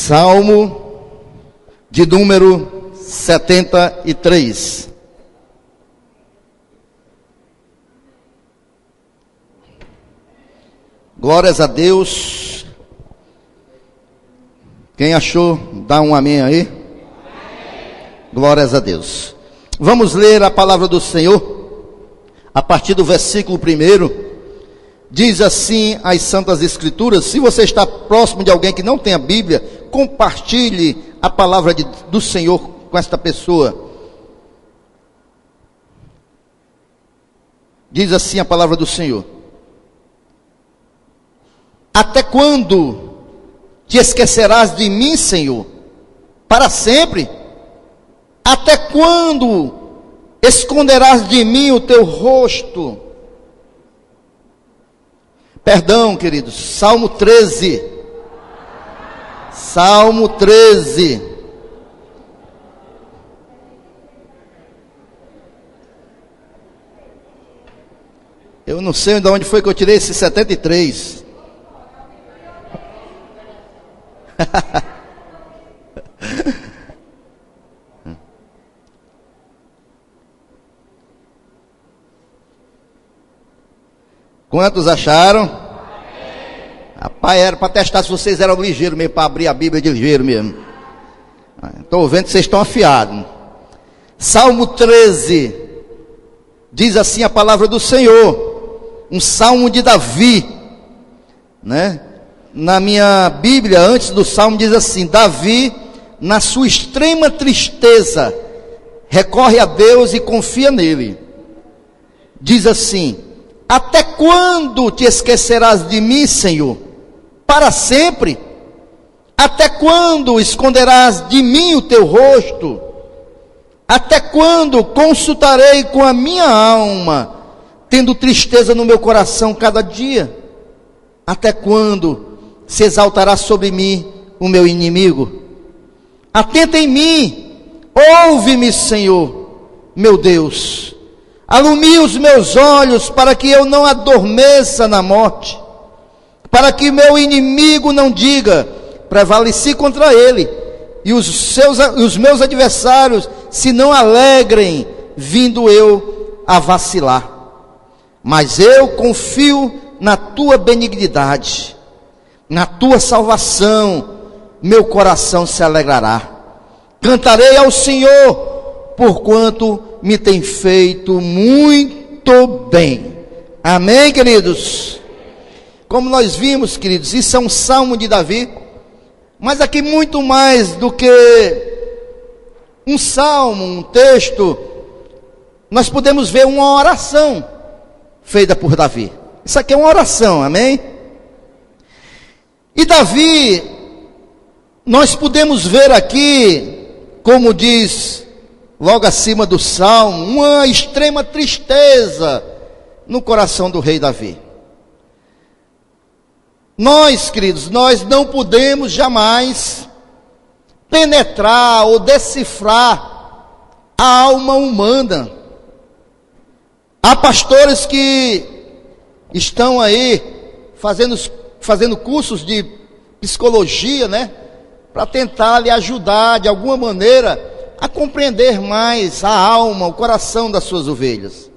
Salmo de número 73. Glórias a Deus. Quem achou, dá um amém aí. Amém. Glórias a Deus. Vamos ler a palavra do Senhor, a partir do versículo 1. Diz assim as Santas Escrituras. Se você está próximo de alguém que não tem a Bíblia, compartilhe a palavra do Senhor com esta pessoa. Diz assim a palavra do Senhor: até quando te esquecerás de mim, Senhor? Para sempre? Até quando esconderás de mim o teu rosto? Perdão, queridos, Salmo 13. Salmo 13. Eu não sei de onde foi que eu tirei esse 73. Quantos acharam? Rapaz, era para testar se vocês eram ligeiros mesmo, para abrir a Bíblia de ligeiro mesmo. Estou vendo que vocês estão afiados. Salmo 13. Diz assim a palavra do Senhor. Um salmo de Davi, né? Na minha Bíblia, antes do salmo, diz assim: Davi, na sua extrema tristeza, recorre a Deus e confia nele. Diz assim: até quando te esquecerás de mim, Senhor? Para sempre? Até quando esconderás de mim o teu rosto? Até quando consultarei com a minha alma, tendo tristeza no meu coração cada dia? Até quando se exaltará sobre mim o meu inimigo? Atenta em mim, ouve-me, Senhor, meu Deus. Alumie os meus olhos para que eu não adormeça na morte, para que meu inimigo não diga: prevaleci contra ele, e os meus adversários se não alegrem, vindo eu a vacilar. Mas eu confio na tua benignidade, na tua salvação, meu coração se alegrará. Cantarei ao Senhor, porquanto me tem feito muito bem. Amém, queridos? Como nós vimos, queridos, isso é um salmo de Davi, mas aqui muito mais do que um salmo, um texto, nós podemos ver uma oração feita por Davi. Isso aqui é uma oração, amém? E Davi, nós podemos ver aqui, como diz logo acima do salmo, uma extrema tristeza no coração do rei Davi. Nós, queridos, nós não podemos jamais penetrar ou decifrar a alma humana. Há pastores que estão aí fazendo cursos de psicologia, né? Para tentar lhe ajudar de alguma maneira a compreender mais a alma, o coração das suas ovelhas.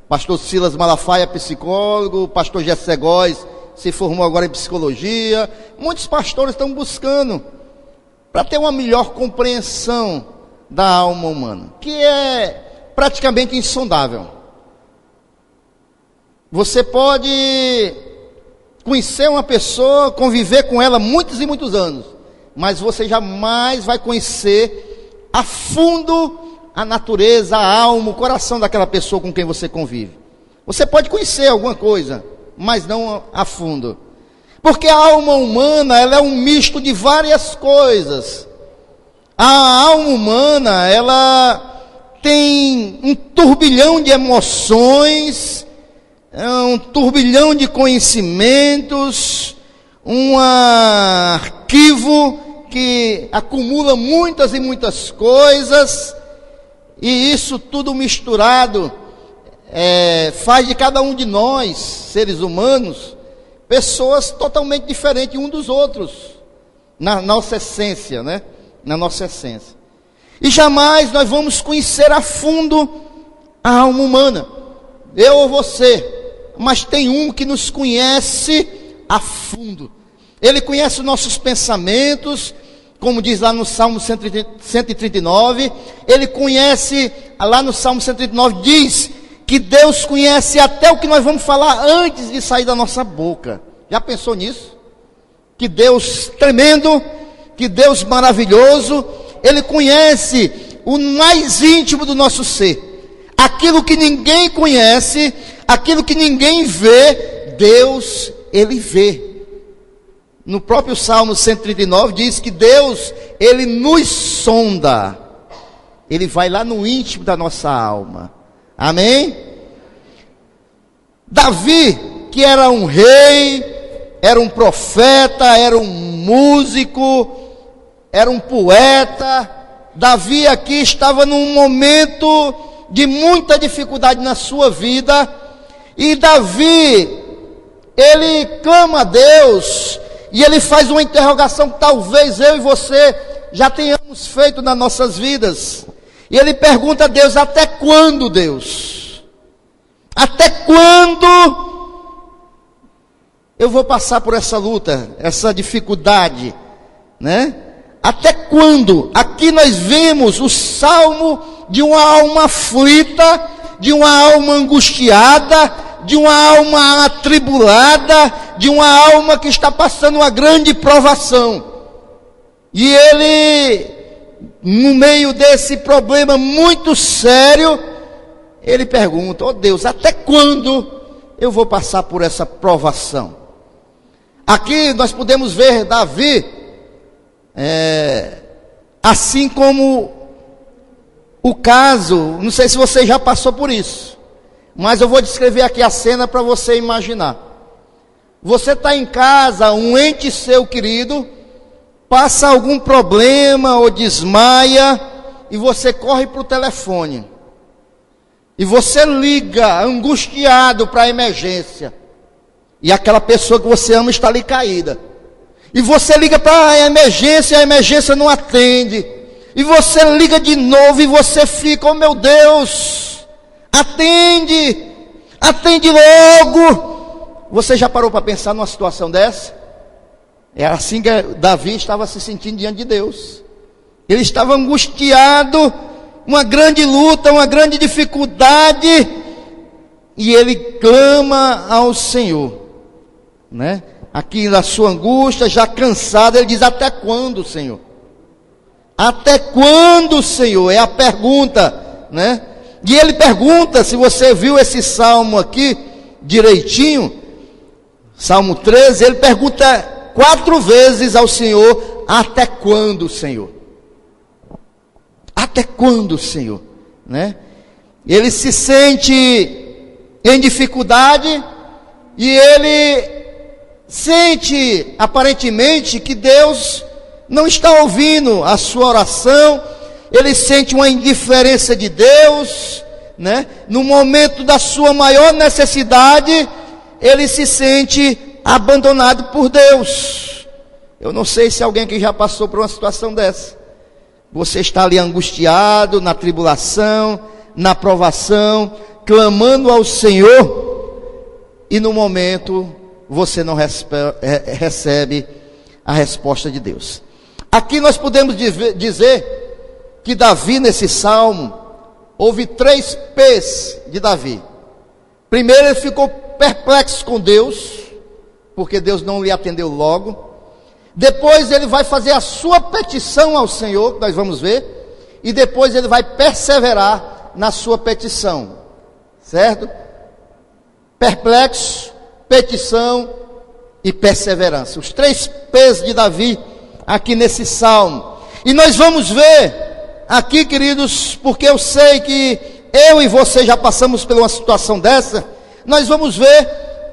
Pastor Silas Malafaia é psicólogo, pastor Jessé Góes se formou agora em psicologia. Muitos pastores estão buscando para ter uma melhor compreensão da alma humana, que é praticamente insondável. Você pode conhecer uma pessoa, conviver com ela muitos e muitos anos, mas você jamais vai conhecer a fundo a natureza, a alma, o coração daquela pessoa com quem você convive. Você pode conhecer alguma coisa, mas não a fundo, porque a alma humana, ela é um misto de várias coisas. A alma humana, ela tem um turbilhão de emoções, um turbilhão de conhecimentos, um arquivo que acumula muitas e muitas coisas, e isso tudo misturado faz de cada um de nós, seres humanos, pessoas totalmente diferentes uns dos outros. na nossa essência, né? Na nossa essência. E jamais nós vamos conhecer a fundo a alma humana, eu ou você, mas tem um que nos conhece a fundo. Ele conhece os nossos pensamentos, como diz lá no Salmo 139, ele conhece, lá no Salmo 139 diz que Deus conhece até o que nós vamos falar antes de sair da nossa boca. Já pensou nisso? Que Deus tremendo, que Deus maravilhoso, Ele conhece o mais íntimo do nosso ser. Aquilo que ninguém conhece, aquilo que ninguém vê, Deus, Ele vê. No próprio Salmo 139 diz que Deus, Ele nos sonda. Ele vai lá no íntimo da nossa alma. Amém? Davi, que era um rei, era um profeta, era um músico, era um poeta. Davi aqui estava num momento de muita dificuldade na sua vida. E Davi, ele clama a Deus, e ele faz uma interrogação que talvez eu e você já tenhamos feito nas nossas vidas. E ele pergunta a Deus: até quando, Deus? Até quando eu vou passar por essa luta, essa dificuldade, né? Até quando? Aqui nós vemos o salmo de uma alma aflita, de uma alma angustiada, de uma alma atribulada, de uma alma que está passando uma grande provação. E ele, no meio desse problema muito sério, ele pergunta: ó Deus, até quando eu vou passar por essa provação? Aqui nós podemos ver Davi, assim como o caso, não sei se você já passou por isso, mas eu vou descrever aqui a cena para você imaginar. Você está em casa, um ente seu querido passa algum problema ou desmaia, e você corre para o telefone, e você liga angustiado para a emergência, e aquela pessoa que você ama está ali caída, e você liga para a emergência não atende, e você liga de novo, e você fica: oh meu Deus, atende logo. Você já parou para pensar numa situação dessa? Era assim que Davi estava se sentindo diante de Deus. Ele estava angustiado, uma grande luta, uma grande dificuldade, e ele clama ao Senhor, né? Aqui na sua angústia, já cansado, ele diz: até quando, Senhor? Até quando, Senhor? É a pergunta, né? E ele pergunta, se você viu esse salmo aqui direitinho, Salmo 13, ele pergunta 4 vezes ao Senhor: até quando, Senhor? Até quando, Senhor? Né? Ele se sente em dificuldade, e ele sente aparentemente que Deus não está ouvindo a sua oração. Ele sente uma indiferença de Deus, né? No momento da sua maior necessidade, ele se sente abandonado por Deus. Eu não sei se alguém que já passou por uma situação dessa. Você está ali angustiado, na tribulação, na provação, clamando ao Senhor, e no momento você não recebe a resposta de Deus. Aqui nós podemos dizer que Davi, nesse salmo, houve 3 P's de Davi. Primeiro, ele ficou perplexo com Deus, porque Deus não lhe atendeu logo. Depois ele vai fazer a sua petição ao Senhor, que nós vamos ver, e depois ele vai perseverar na sua petição, certo? Perplexo, petição e perseverança. Os 3 P's de Davi aqui nesse salmo. E nós vamos ver aqui, queridos, porque eu sei que eu e você já passamos por uma situação dessa. Nós vamos ver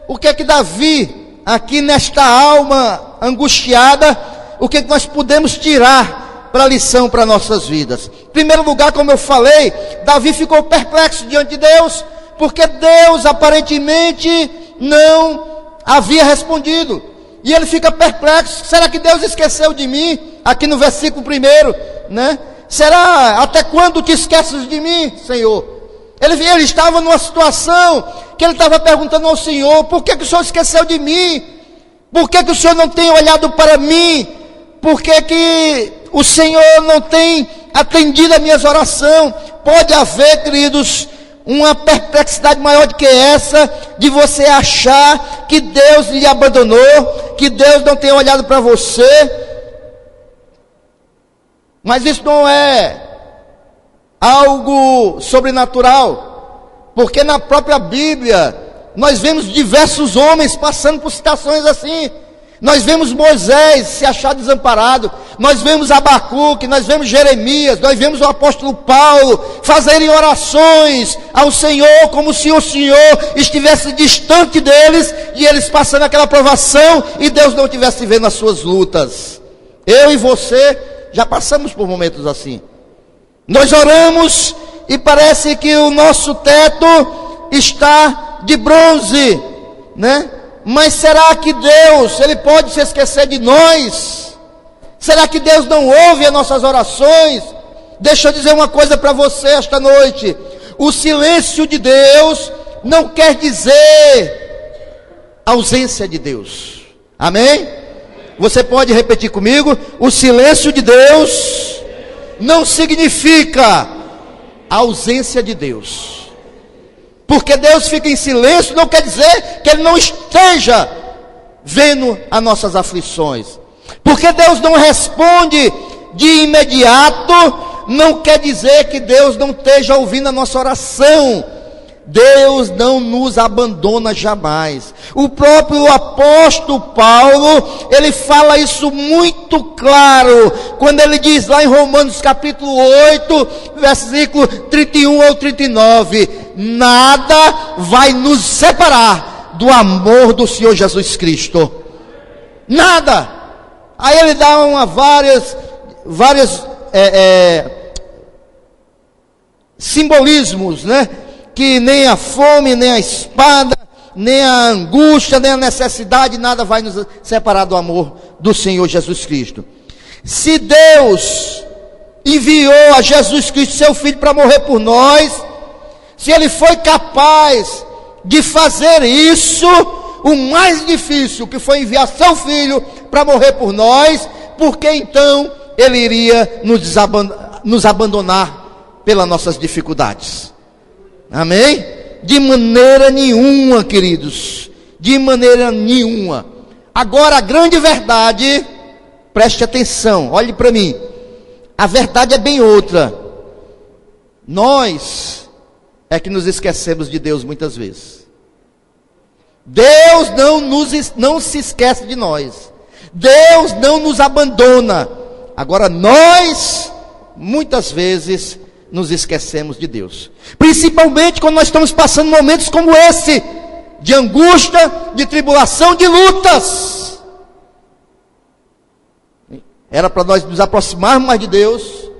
o que é que Davi, aqui nesta alma angustiada, o que é que nós podemos tirar para lição para nossas vidas. Em primeiro lugar, como eu falei, Davi ficou perplexo diante de Deus, porque Deus aparentemente não havia respondido. E ele fica perplexo: será que Deus esqueceu de mim? Aqui no versículo 1, né? Será, até quando te esqueces de mim, Senhor? Ele estava numa situação que ele estava perguntando ao Senhor: por que o Senhor esqueceu de mim? Por que o Senhor não tem olhado para mim? Por que o Senhor não tem atendido as minhas orações? Pode haver, queridos, uma perplexidade maior do que essa, de você achar que Deus lhe abandonou, que Deus não tem olhado para você. Mas isso não é algo sobrenatural, porque na própria Bíblia nós vemos diversos homens passando por situações assim. Nós vemos Moisés se achar desamparado, nós vemos Abacuque, nós vemos Jeremias, nós vemos o apóstolo Paulo fazerem orações ao Senhor, como se o Senhor estivesse distante deles, e eles passando aquela provação, e Deus não estivesse vendo as suas lutas. Eu e você já passamos por momentos assim. Nós oramos e parece que o nosso teto está de bronze, né? Mas será que Deus, Ele pode se esquecer de nós? Será que Deus não ouve as nossas orações? Deixa eu dizer uma coisa para você esta noite: o silêncio de Deus não quer dizer ausência de Deus. Amém? Você pode repetir comigo: o silêncio de Deus não significa ausência de Deus. Porque Deus fica em silêncio não quer dizer que Ele não esteja vendo as nossas aflições. Porque Deus não responde de imediato, não quer dizer que Deus não esteja ouvindo a nossa oração. Deus não nos abandona jamais. O próprio apóstolo Paulo, ele fala isso muito claro, quando ele diz lá em Romanos capítulo 8, versículo 31 ao 39, nada vai nos separar do amor do Senhor Jesus Cristo. Nada. Aí ele dá várias simbolismos, né? Que nem a fome, nem a espada, nem a angústia, nem a necessidade, nada vai nos separar do amor do Senhor Jesus Cristo. Se Deus enviou a Jesus Cristo, seu Filho, para morrer por nós, se Ele foi capaz de fazer isso, o mais difícil, que foi enviar seu Filho para morrer por nós, por que então Ele iria nos abandonar pelas nossas dificuldades? Amém? De maneira nenhuma, queridos, de maneira nenhuma. Agora a grande verdade, preste atenção, olhe para mim, a verdade é bem outra. Nós é que nos esquecemos de Deus muitas vezes. Deus não se esquece de nós. Deus não nos abandona. Agora nós, muitas vezes, nos esquecemos de Deus. Principalmente quando nós estamos passando momentos como esse, de angústia, de tribulação, de lutas. Era para nós nos aproximarmos mais de Deus,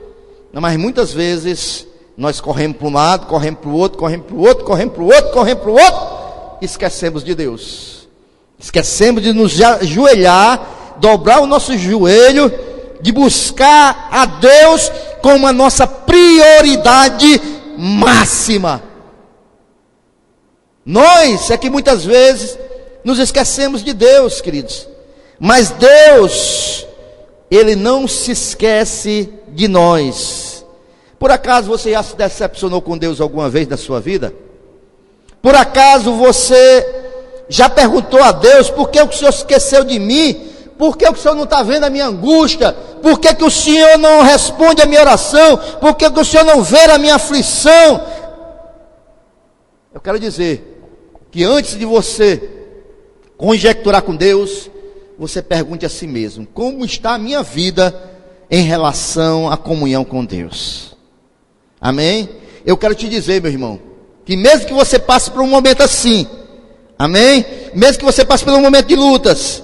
mas muitas vezes nós corremos para um lado, corremos para o outro, corremos para o outro, corremos para o outro, corremos para o outro, esquecemos de Deus. Esquecemos de nos ajoelhar, dobrar o nosso joelho, de buscar a Deus como a nossa prioridade máxima. Nós é que muitas vezes nos esquecemos de Deus, queridos. Mas Deus, Ele não se esquece de nós. Por acaso você já se decepcionou com Deus alguma vez na sua vida? Por acaso você já perguntou a Deus: por que o Senhor esqueceu de mim? Por que o Senhor não está vendo a minha angústia? Por que o Senhor não responde a minha oração? Por que o Senhor não vê a minha aflição? Eu quero dizer que antes de você conjecturar com Deus, você pergunte a si mesmo: como está a minha vida em relação à comunhão com Deus? Amém? Eu quero te dizer, meu irmão, que mesmo que você passe por um momento assim, amém? Mesmo que você passe por um momento de lutas,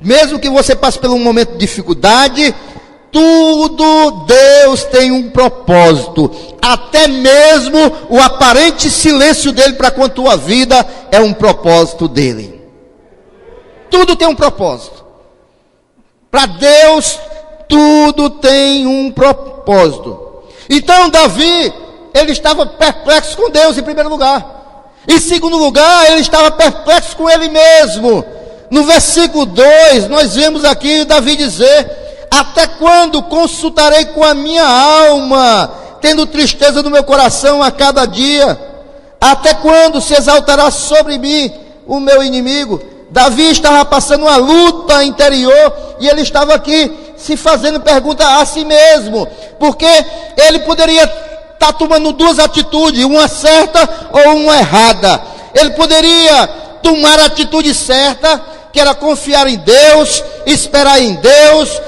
mesmo que você passe por um momento de dificuldade, tudo Deus tem um propósito. Até mesmo o aparente silêncio dele para com a tua vida é um propósito dele. Tudo tem um propósito. Para Deus, tudo tem um propósito. Então Davi, ele estava perplexo com Deus em primeiro lugar. Em segundo lugar, ele estava perplexo com ele mesmo. No versículo 2, nós vemos aqui Davi dizer: até quando consultarei com a minha alma, tendo tristeza no meu coração a cada dia? Até quando se exaltará sobre mim o meu inimigo? Davi estava passando uma luta interior, e ele estava aqui se fazendo pergunta a si mesmo, porque ele poderia estar tomando duas atitudes, uma certa ou uma errada. Ele poderia tomar a atitude certa, que era confiar em Deus, esperar em Deus,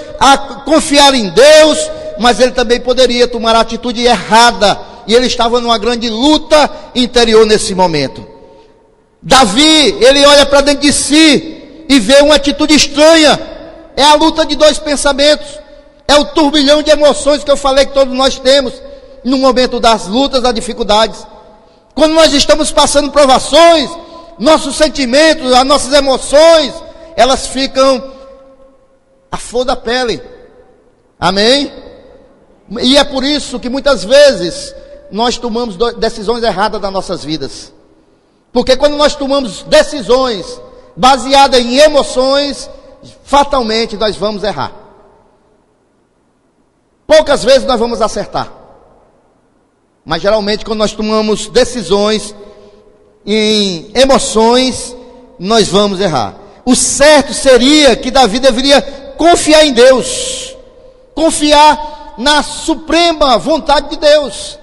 confiar em Deus, mas ele também poderia tomar a atitude errada, e ele estava numa grande luta interior nesse momento. Davi, ele olha para dentro de si e vê uma atitude estranha. É a luta de dois pensamentos, é o turbilhão de emoções que eu falei que todos nós temos no momento das lutas, das dificuldades. Quando nós estamos passando provações, nossos sentimentos, as nossas emoções, elas ficam à flor da pele. Amém? E é por isso que muitas vezes nós tomamos decisões erradas nas nossas vidas. Porque quando nós tomamos decisões baseadas em emoções, fatalmente nós vamos errar. Poucas vezes nós vamos acertar. Mas geralmente quando nós tomamos decisões em emoções, nós vamos errar. O certo seria que Davi deveria confiar em Deus, confiar na suprema vontade de Deus.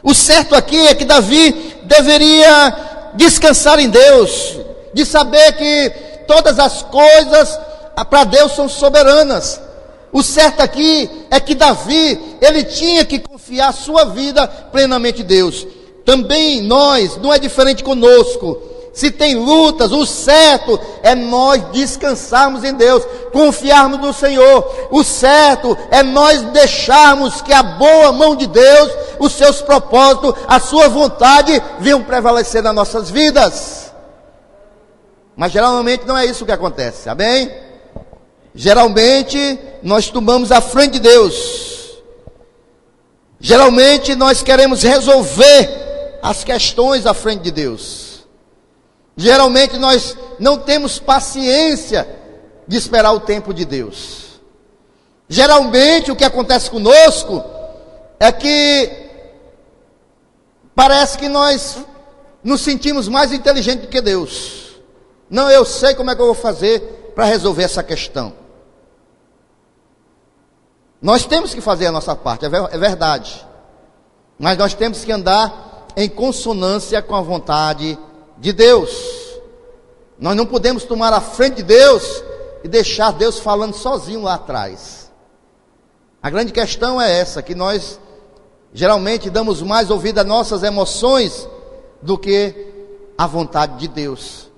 O certo aqui é que Davi deveria descansar em Deus, de saber que todas as coisas para Deus são soberanas. O certo aqui é que Davi, ele tinha que confiar sua vida plenamente em Deus. Também nós, não é diferente conosco. Se tem lutas, o certo é nós descansarmos em Deus, confiarmos no Senhor. O certo é nós deixarmos que a boa mão de Deus, os seus propósitos, a sua vontade venham prevalecer nas nossas vidas. Mas geralmente não é isso que acontece, amém? Geralmente nós tomamos a frente de Deus. Geralmente nós queremos resolver as questões à frente de Deus. Geralmente nós não temos paciência de esperar o tempo de Deus. Geralmente o que acontece conosco é que parece que nós nos sentimos mais inteligentes do que Deus. Não, eu sei como é que eu vou fazer para resolver essa questão. Nós temos que fazer a nossa parte, é verdade. Mas nós temos que andar em consonância com a vontade de Deus. Nós não podemos tomar a frente de Deus e deixar Deus falando sozinho lá atrás. A grande questão é essa, que nós geralmente damos mais ouvido às nossas emoções do que à vontade de Deus.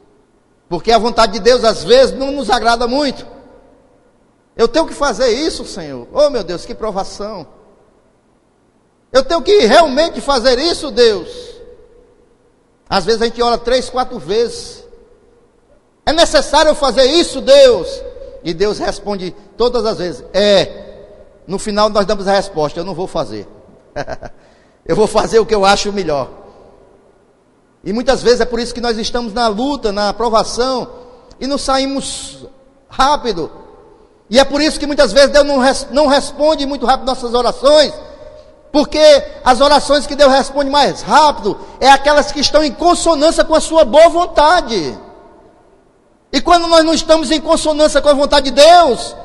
Porque a vontade de Deus às vezes não nos agrada muito. Eu tenho que fazer isso, Senhor. Oh meu Deus, que provação. Eu tenho que realmente fazer isso, Deus. Às vezes a gente ora 3, 4 vezes. É necessário eu fazer isso, Deus? E Deus responde todas as vezes: no final nós damos a resposta: eu não vou fazer. Eu vou fazer o que eu acho melhor. E muitas vezes é por isso que nós estamos na luta, na provação, e não saímos rápido. E é por isso que muitas vezes Deus não responde muito rápido nossas orações, porque as orações que Deus responde mais rápido é aquelas que estão em consonância com a sua boa vontade. E quando nós não estamos em consonância com a vontade de Deus,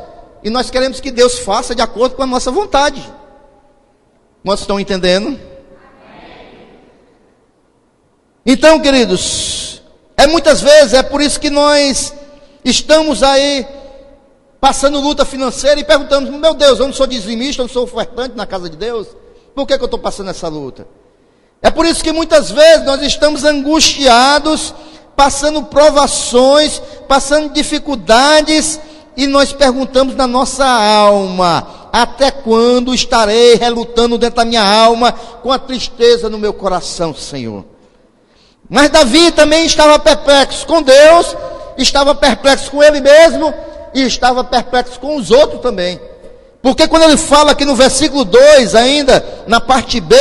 e nós queremos que Deus faça de acordo com a nossa vontade. Quantos estão entendendo? Então, queridos, muitas vezes é por isso que nós estamos aí passando luta financeira e perguntamos: meu Deus, eu não sou dizimista, eu não sou ofertante na casa de Deus, por que eu estou passando essa luta? É por isso que muitas vezes nós estamos angustiados, passando provações, passando dificuldades, e nós perguntamos na nossa alma: até quando estarei relutando dentro da minha alma, com a tristeza no meu coração, Senhor? Mas Davi também estava perplexo com Deus, estava perplexo com ele mesmo e estava perplexo com os outros também. Porque quando ele fala aqui no versículo 2 ainda, na parte B,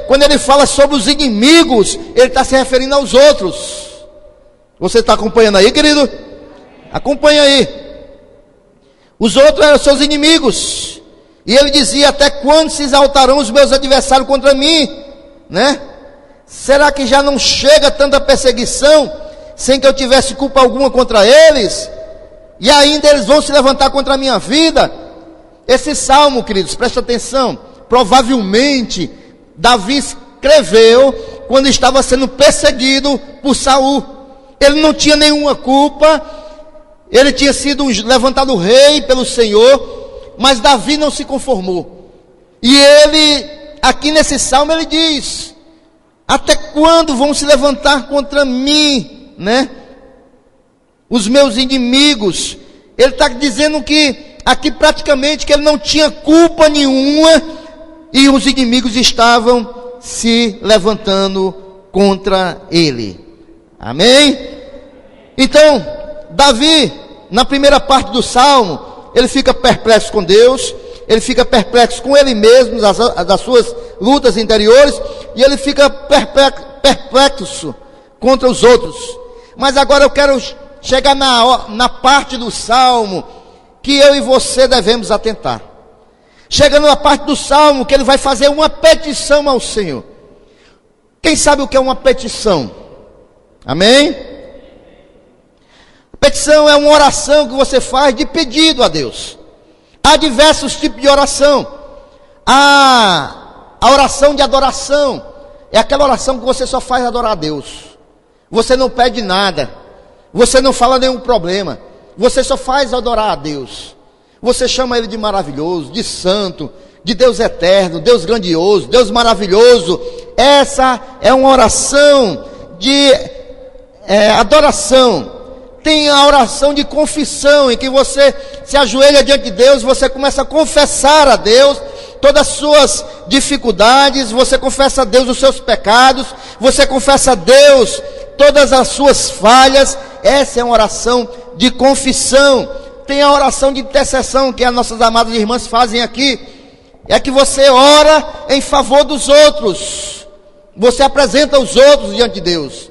quando ele fala sobre os inimigos, ele está se referindo aos outros. Você está acompanhando aí, querido? Acompanha aí. Os outros eram seus inimigos. E ele dizia: até quando se exaltarão os meus adversários contra mim? Né? Será que já não chega tanta perseguição, sem que eu tivesse culpa alguma contra eles? E ainda eles vão se levantar contra a minha vida? Esse salmo, queridos, presta atenção. Provavelmente Davi escreveu quando estava sendo perseguido por Saul. Ele não tinha nenhuma culpa. Ele tinha sido levantado rei pelo Senhor, mas Davi não se conformou. E ele, aqui nesse salmo, ele diz: até quando vão se levantar contra mim, né? Os meus inimigos. Ele está dizendo que, aqui praticamente, que ele não tinha culpa nenhuma, e os inimigos estavam se levantando contra ele. Amém? Então, Davi, na primeira parte do salmo, ele fica perplexo com Deus, ele fica perplexo com ele mesmo, das suas lutas interiores, e ele fica perplexo contra os outros. Mas agora eu quero chegar na parte do salmo que eu e você devemos atentar. Chegando na parte do salmo que ele vai fazer uma petição ao Senhor. Quem sabe o que é uma petição? Amém? Petição é uma oração que você faz de pedido a Deus. Há diversos tipos de oração. A oração de adoração é aquela oração que você só faz adorar a Deus. Você não pede nada, você não fala nenhum problema, você só faz adorar a Deus. Você chama Ele de maravilhoso, de santo, de Deus eterno, Deus grandioso, Deus maravilhoso. Essa é uma oração de adoração. Tem a oração de confissão, em que você se ajoelha diante de Deus, você começa a confessar a Deus todas as suas dificuldades, você confessa a Deus os seus pecados, você confessa a Deus todas as suas falhas. Essa é uma oração de confissão. Tem a oração de intercessão, que as nossas amadas irmãs fazem aqui, é que você ora em favor dos outros, você apresenta os outros diante de Deus.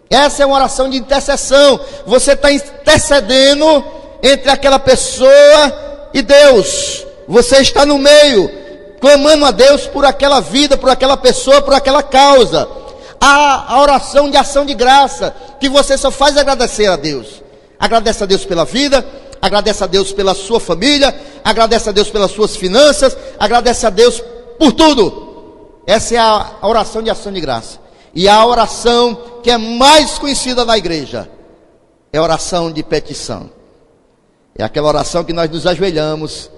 Essa é uma oração de intercessão. Você está intercedendo entre aquela pessoa e Deus. Você está no meio, clamando a Deus por aquela vida, por aquela pessoa, por aquela causa. Há a oração de ação de graça, que você só faz agradecer a Deus. Agradece a Deus pela vida, agradece a Deus pela sua família, agradece a Deus pelas suas finanças, agradece a Deus por tudo. Essa é a oração de ação de graça. E a oração que é mais conhecida na igreja é a oração de petição. É aquela oração que nós nos ajoelhamos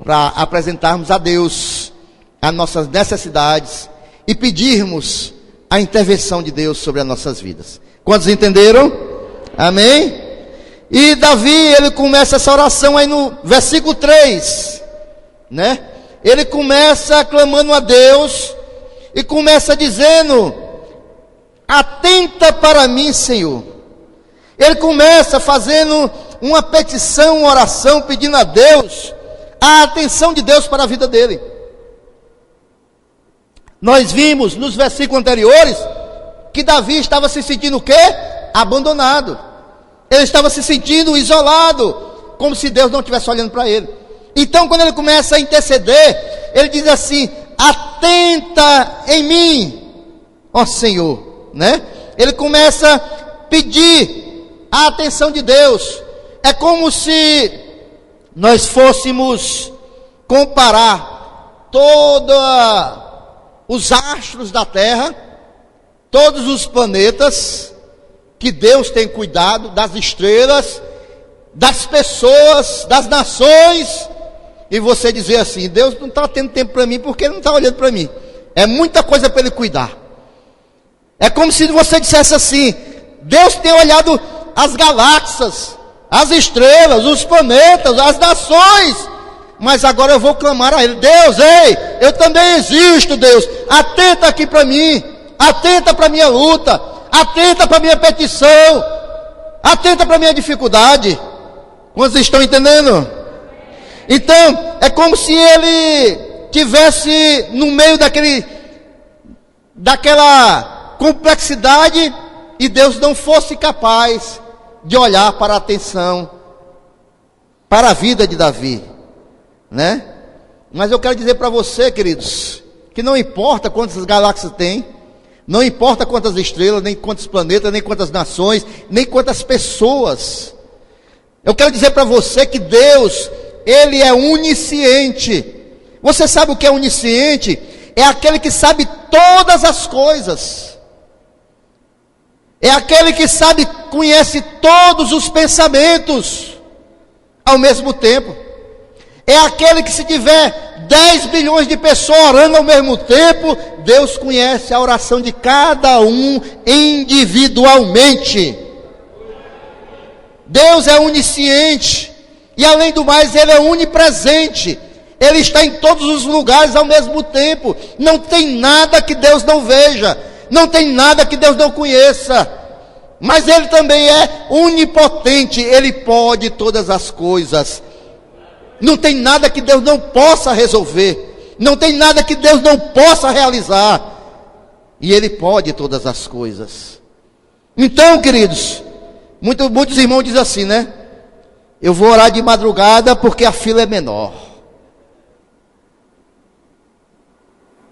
para apresentarmos a Deus as nossas necessidades e pedirmos a intervenção de Deus sobre as nossas vidas. Quantos entenderam? Amém? E Davi, ele começa essa oração aí no versículo 3, né? Ele começa clamando a Deus e começa dizendo: atenta para mim, Senhor. Ele começa fazendo uma petição, uma oração, pedindo a Deus a atenção de Deus para a vida dele. Nós vimos nos versículos anteriores que Davi estava se sentindo o quê? Abandonado. Ele estava se sentindo isolado, como se Deus não estivesse olhando para ele. Então, quando ele começa a interceder, ele diz assim: atenta em mim, ó Senhor, né? Ele começa a pedir a atenção de Deus. É como se nós fôssemos comparar todos os astros da terra, todos os planetas que Deus tem cuidado, das estrelas, das pessoas, das nações, e você dizer assim: Deus não está tendo tempo para mim, porque Ele não está olhando para mim. É muita coisa para Ele cuidar. É como se você dissesse assim: Deus tem olhado as galáxias, as estrelas, os planetas, as nações, mas agora eu vou clamar a Ele: Deus, ei, eu também existo, Deus, atenta aqui para mim, atenta para a minha luta, atenta para a minha petição. Atenta para a minha dificuldade. Quantos estão entendendo? Então, é como se ele tivesse no meio daquela complexidade e Deus não fosse capaz de olhar para a atenção, para a vida de Davi, né? Mas eu quero dizer para você, queridos, que não importa quantas galáxias tem, não importa quantas estrelas, nem quantos planetas, nem quantas nações, nem quantas pessoas. Eu quero dizer para você que Deus, Ele é onisciente. Você sabe o que é onisciente? É aquele que sabe todas as coisas. É aquele que sabe, conhece todos os pensamentos ao mesmo tempo. É aquele que, se tiver 10 bilhões de pessoas orando ao mesmo tempo, Deus conhece a oração de cada um individualmente. Deus é onisciente e, além do mais, Ele é onipresente. Ele está em todos os lugares ao mesmo tempo. Não tem nada que Deus não veja, não tem nada que Deus não conheça. Mas Ele também é onipotente, Ele pode todas as coisas. Não tem nada que Deus não possa resolver, não tem nada que Deus não possa realizar. E Ele pode todas as coisas. Então, queridos, muitos irmãos dizem assim, né? Eu vou orar de madrugada porque a fila é menor.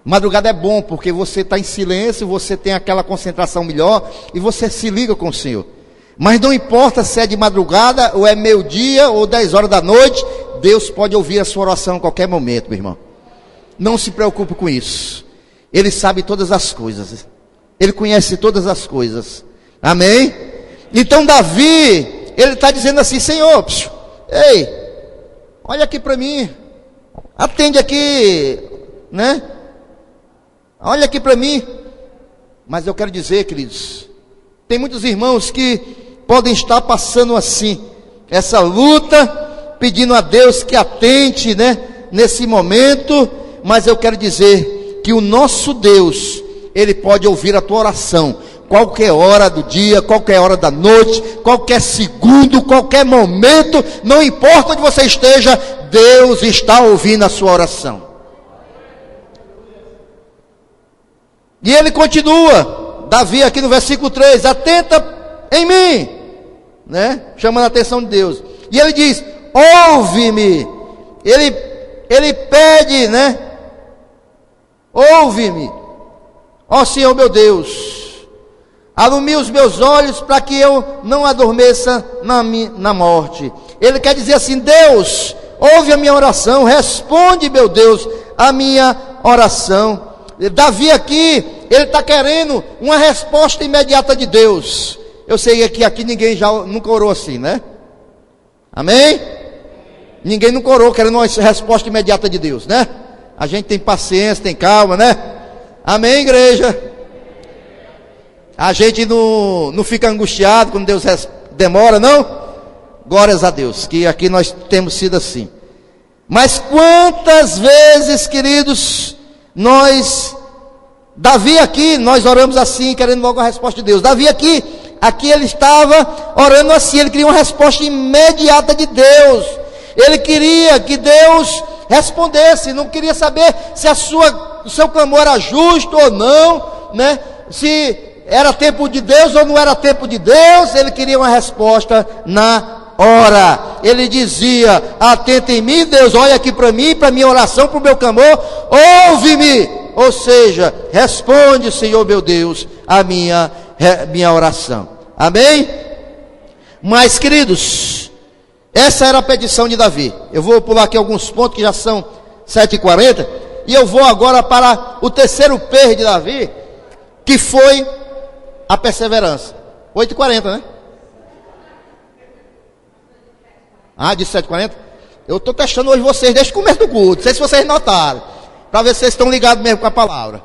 Madrugada é bom porque você está em silêncio, você tem aquela concentração melhor e você se liga com o Senhor. Mas não importa se é de madrugada, ou é meio-dia, ou 10 horas da noite, Deus pode ouvir a sua oração a qualquer momento, meu irmão. Não se preocupe com isso. Ele sabe todas as coisas. Ele conhece todas as coisas. Amém? Então Davi, ele está dizendo assim: Senhor, ei, olha aqui para mim. Atende aqui, né? Olha aqui para mim. Mas eu quero dizer, queridos, tem muitos irmãos que podem estar passando assim, essa luta, pedindo a Deus que atente, né, nesse momento. Mas eu quero dizer que o nosso Deus, Ele pode ouvir a tua oração, qualquer hora do dia, qualquer hora da noite, qualquer segundo, qualquer momento, não importa onde você esteja, Deus está ouvindo a sua oração. E ele continua, Davi aqui no versículo 3, atenta em mim, né? Chamando a atenção de Deus. E ele diz: ouve-me. Ele pede, né? Ouve-me, ó Senhor meu Deus, alumia os meus olhos para que eu não adormeça na morte. Ele quer dizer assim: Deus, ouve a minha oração, responde, meu Deus, a minha oração. Davi aqui, ele está querendo uma resposta imediata de Deus. Eu sei que aqui ninguém nunca orou assim, né? Amém? Ninguém nunca orou querendo uma resposta imediata de Deus, né? A gente tem paciência, tem calma, né? Amém, igreja? A gente não fica angustiado quando Deus demora, não? Glórias a Deus, que aqui nós temos sido assim. Mas quantas vezes, queridos, Davi aqui, nós oramos assim, querendo logo a resposta de Deus. Davi aqui ele estava orando assim, ele queria uma resposta imediata de Deus. Ele queria que Deus respondesse, não queria saber se o seu clamor era justo ou não, né? Se era tempo de Deus ou não era tempo de Deus. Ele queria uma resposta na hora. Ele dizia: atenta em mim, Deus, olha aqui para mim, para minha oração, para o meu clamor, ouve-me. Ou seja, responde, Senhor meu Deus, a minha oração. Amém? Mas, queridos, essa era a petição de Davi. Eu vou pular aqui alguns pontos que já são 7h40, e eu vou agora para o terceiro P de Davi, que foi a perseverança. 8h40, né? De 7h40? Eu estou testando hoje vocês desde o começo do culto, não sei se vocês notaram, para ver se vocês estão ligados mesmo com a palavra.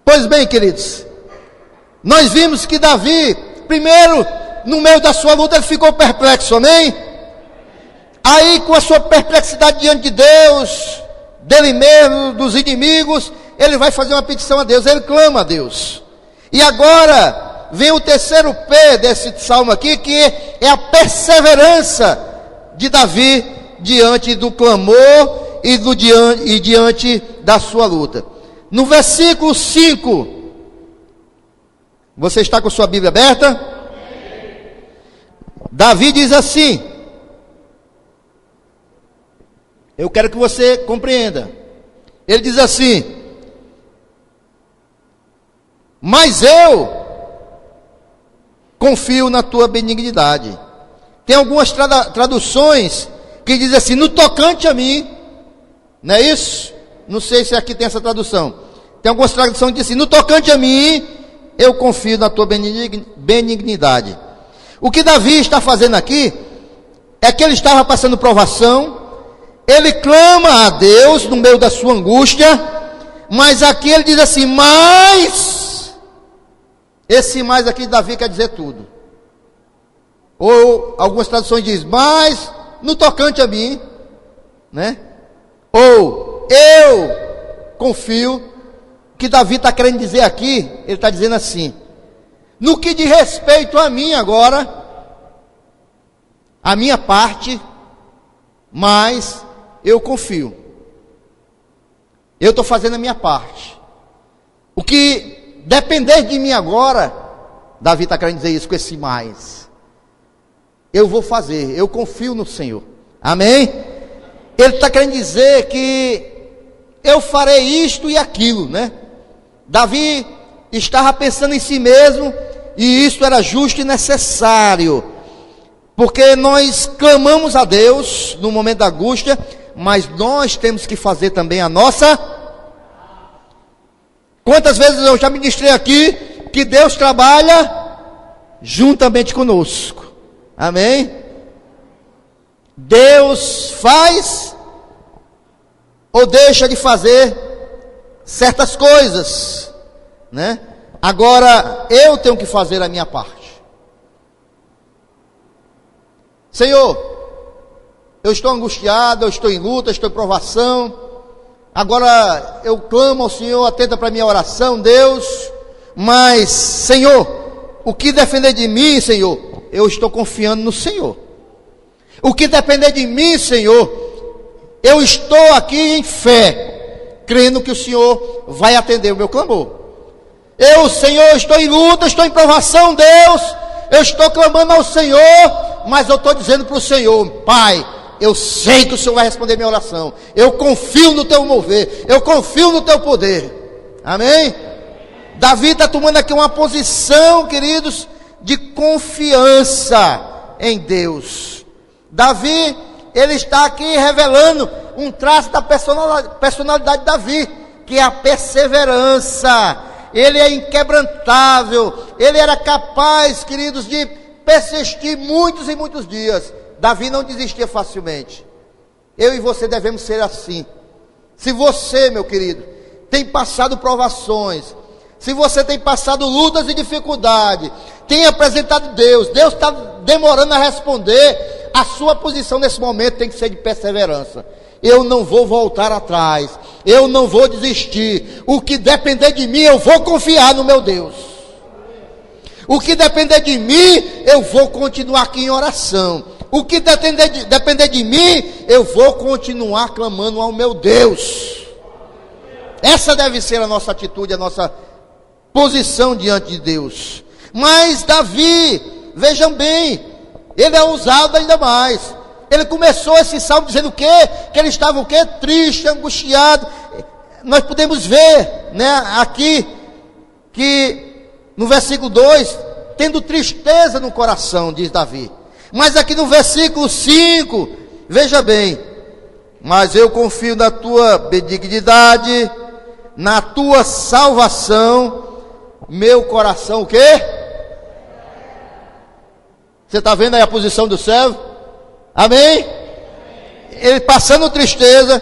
Pois bem, queridos, nós vimos que Davi, primeiro, no meio da sua luta, ele ficou perplexo, amém? Aí, com a sua perplexidade diante de Deus, dele mesmo, dos inimigos, ele vai fazer uma petição a Deus, ele clama a Deus. E agora vem o terceiro P desse salmo aqui, que é a perseverança de Davi diante do clamor e diante da sua luta. No versículo 5, você está com sua Bíblia aberta? Davi diz assim, eu quero que você compreenda. Ele diz assim: mas eu confio na tua benignidade. Tem algumas traduções que dizem assim, no tocante a mim, não é isso? Não sei se aqui tem essa tradução. Tem algumas traduções que dizem assim, no tocante a mim, eu confio na tua benignidade. O que Davi está fazendo aqui, é que ele estava passando provação, ele clama a Deus no meio da sua angústia, mas aqui ele diz assim, mas, esse mais aqui de Davi quer dizer tudo. Ou algumas traduções dizem, mas no tocante a mim, né? Ou eu confio. O que Davi está querendo dizer aqui, ele está dizendo assim, no que diz respeito a mim agora, a minha parte, mas eu confio. Eu estou fazendo a minha parte. O que depender de mim agora, Davi está querendo dizer isso com esse mais. Eu vou fazer, eu confio no Senhor. Amém? Ele está querendo dizer que eu farei isto e aquilo, né? Davi estava pensando em si mesmo, e isso era justo e necessário, porque nós clamamos a Deus no momento da angústia, mas nós temos que fazer também a nossa. Quantas vezes eu já ministrei aqui que Deus trabalha juntamente conosco, amém? Deus faz ou deixa de fazer certas coisas, né? Agora eu tenho que fazer a minha parte. Senhor, eu estou angustiado, eu estou em luta, estou em provação. Agora eu clamo ao Senhor, atenta para a minha oração, Deus. Mas, Senhor, o que depender de mim, Senhor, eu estou confiando no Senhor. O que depender de mim, Senhor, eu estou aqui em fé, crendo que o Senhor vai atender o meu clamor. Eu, Senhor, estou em luta, estou em provação, Deus. Eu estou clamando ao Senhor, mas eu estou dizendo para o Senhor, Pai, eu sei que o Senhor vai responder minha oração. Eu confio no teu mover, eu confio no teu poder. Amém? Davi está tomando aqui uma posição, queridos, de confiança em Deus. Davi, ele está aqui revelando um traço da personalidade de Davi, que é a perseverança. Ele é inquebrantável, ele era capaz, queridos, de persistir muitos e muitos dias. Davi não desistia facilmente. Eu e você devemos ser assim. Se você, meu querido, tem passado provações, se você tem passado lutas e dificuldades, tem apresentado Deus está demorando a responder, a sua posição nesse momento tem que ser de perseverança. Eu não vou voltar atrás, eu não vou desistir. O que depender de mim, eu vou confiar no meu Deus. O que depender de mim, eu vou continuar aqui em oração. O que depender de mim, eu vou continuar clamando ao meu Deus. Essa deve ser a nossa atitude, a nossa posição diante de Deus. Mas Davi, vejam bem, ele é ousado ainda mais. Ele começou esse salmo dizendo o quê? Que ele estava o quê? Triste, angustiado. Nós podemos ver, né, aqui, que no versículo 2, tendo tristeza no coração, diz Davi. Mas aqui no versículo 5, veja bem, mas eu confio na tua benignidade, na tua salvação, meu coração o quê? Você está vendo aí a posição do servo? Amém? Ele passando tristeza,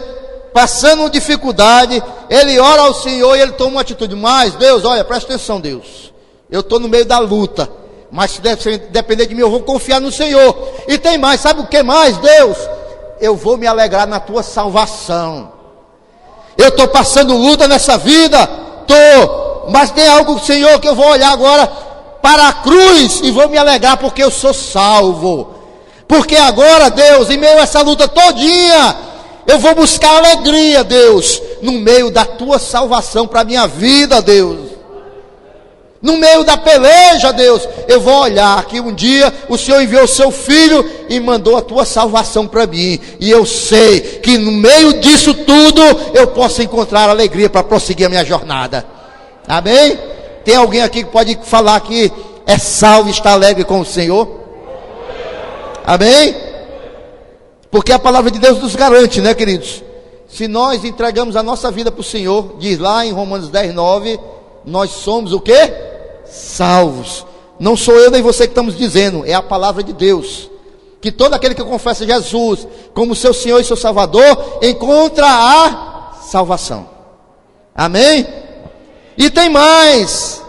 passando dificuldade, ele ora ao Senhor e ele toma uma atitude. Mas Deus, olha, presta atenção, Deus, eu estou no meio da luta, mas se depender de mim, eu vou confiar no Senhor. E tem mais, sabe o que mais, Deus? Eu vou me alegrar na tua salvação. Eu estou passando luta nessa vida, estou, mas tem algo, Senhor, que eu vou olhar agora para a cruz e vou me alegrar porque eu sou salvo. Porque agora, Deus, em meio a essa luta todinha, eu vou buscar alegria, Deus, no meio da tua salvação para a minha vida, Deus. No meio da peleja, Deus, eu vou olhar que um dia o Senhor enviou o seu filho e mandou a tua salvação para mim. E eu sei que no meio disso tudo eu posso encontrar alegria para prosseguir a minha jornada. Amém? Tem alguém aqui que pode falar que é salvo e está alegre com o Senhor? Amém? Porque a palavra de Deus nos garante, né, queridos? Se nós entregamos a nossa vida para o Senhor, diz lá em Romanos 10:9, nós somos o quê? Salvos. Não sou eu nem você que estamos dizendo, é a palavra de Deus. Que todo aquele que confessa Jesus como seu Senhor e seu Salvador, encontra a salvação. Amém? E tem mais.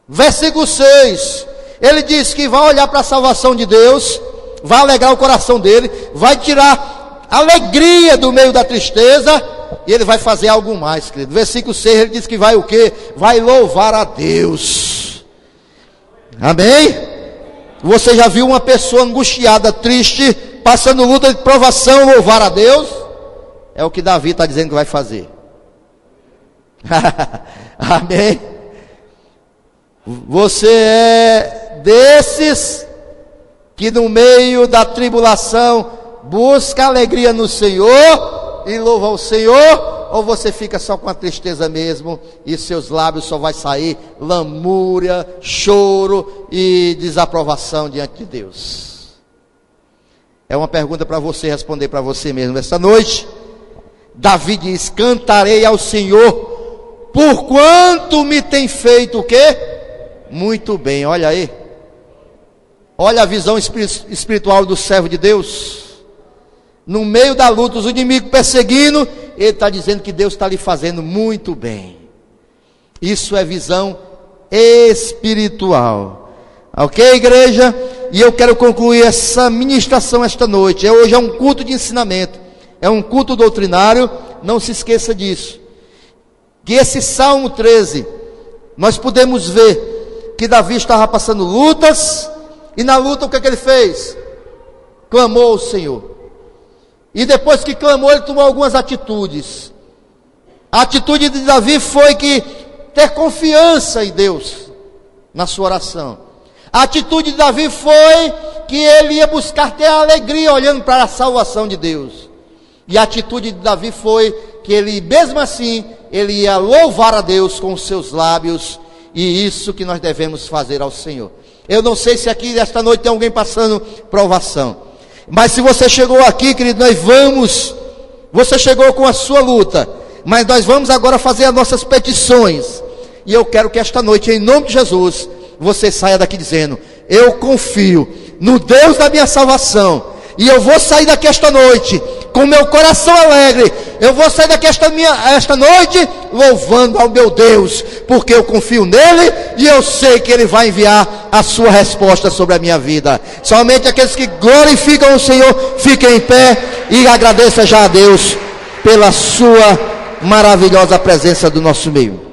Versículo 6. Ele diz que vai olhar para a salvação de Deus, vai alegrar o coração dele, vai tirar alegria do meio da tristeza, e ele vai fazer algo mais, querido. Versículo 6, ele diz que vai o quê? Vai louvar a Deus. Amém? Você já viu uma pessoa angustiada, triste, passando luta de provação, louvar a Deus? É o que Davi está dizendo que vai fazer. Amém? Você é desses que no meio da tribulação busca alegria no Senhor e louva o Senhor, ou você fica só com a tristeza mesmo e seus lábios só vai sair lamúria, choro e desaprovação diante de Deus? É uma pergunta para você responder para você mesmo essa noite. Davi diz: cantarei ao Senhor, porquanto me tem feito o quê? Muito bem. Olha aí, olha a visão espiritual do servo de Deus. No meio da luta, os inimigos perseguindo, ele está dizendo que Deus está lhe fazendo muito bem. Isso é visão espiritual. Ok, igreja? E eu quero concluir essa ministração esta noite. Hoje é um culto de ensinamento, é um culto doutrinário. Não se esqueça disso. Que esse Salmo 13, nós podemos ver que Davi estava passando lutas, e na luta o que é que ele fez? Clamou ao Senhor. E depois que clamou, ele tomou algumas atitudes. A atitude de Davi foi que ter confiança em Deus na sua oração. A atitude de Davi foi que ele ia buscar ter alegria olhando para a salvação de Deus. E a atitude de Davi foi que ele, mesmo assim, ele ia louvar a Deus com os seus lábios. E isso que nós devemos fazer ao Senhor. Eu não sei se aqui esta noite tem alguém passando provação, mas se você chegou aqui, querido, você chegou com a sua luta, mas nós vamos agora fazer as nossas petições. E eu quero que esta noite, em nome de Jesus, você saia daqui dizendo: eu confio no Deus da minha salvação, e eu vou sair daqui esta noite com meu coração alegre. Eu vou sair daqui esta noite louvando ao meu Deus, porque eu confio nele e eu sei que ele vai enviar a sua resposta sobre a minha vida. Somente aqueles que glorificam o Senhor, fiquem em pé e agradeçam já a Deus pela sua maravilhosa presença do nosso meio.